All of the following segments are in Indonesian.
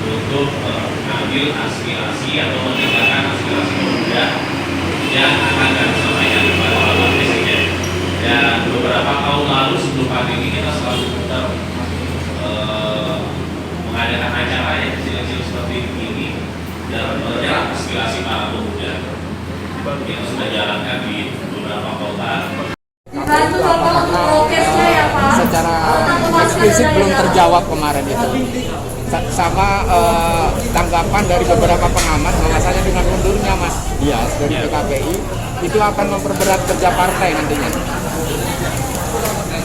untuk mengambil aspirasi atau mendengarkan aspirasi pemuda yang akan kami sampaikan kepada Bapak Presiden. Dan beberapa tahun lalu sebelum pandemi kita selalu putar mengadakan acara yang kecil-kecil seperti ini dan menyerap aspirasi para pemuda. Kita sudah jalankan di beberapa kota. Bantu Bapak untuk prokesnya ya Pak. Secara eksplisit belum terjawab kemarin itu. Sama tanggapan dari beberapa pengamat bahwasanya dengan mundurnya Mas Dias dari PKPI itu akan memperberat kerja partai nantinya.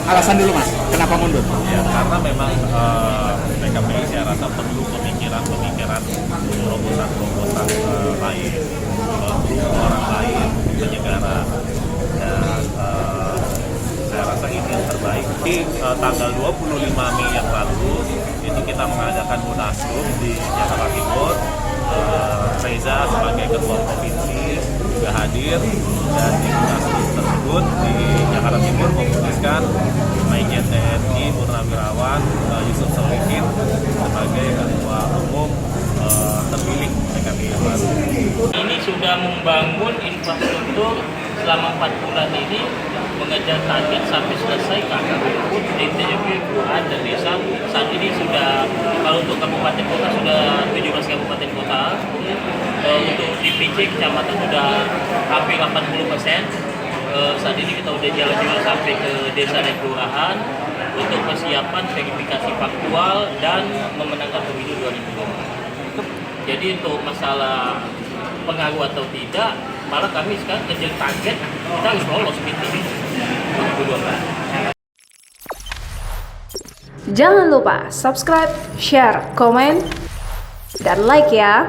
Alasan dulu Mas, kenapa mundur? Ya, karena memang PKPI saya rasa perlu pemikiran terobosan lain, grup orang lain, penyelenggara, dan saya rasa ini yang terbaik. Di tanggal 25 Mei yang lalu itu kita mengadakan munaslup di Jakarta Timur. Reza sebagai ketua provinsi juga hadir, dan di munaslup tersebut di Jakarta Timur memutuskan Majen TNI Purnawirawan Yusuf Solihin sebagai ketua umum terpilih PKPI baru. Ini sudah membangun infrastruktur selama 4 bulan ini, mengejar target sampai selesai kakak rumput DTMP kelurahan dan desa. Saat ini sudah, kalau untuk kabupaten kota sudah 17 kabupaten kota, untuk DPC kecamatan sudah hampir 80%. Saat ini kita udah jalan-jalan sampai ke desa dan kelurahan untuk persiapan verifikasi faktual dan memenangkan pemilu 2024. Jadi untuk masalah pengaruh atau tidak, malah kami sekarang kejar target kita harus lolos pemilu 2024. Jangan lupa subscribe, share, komen, dan like ya.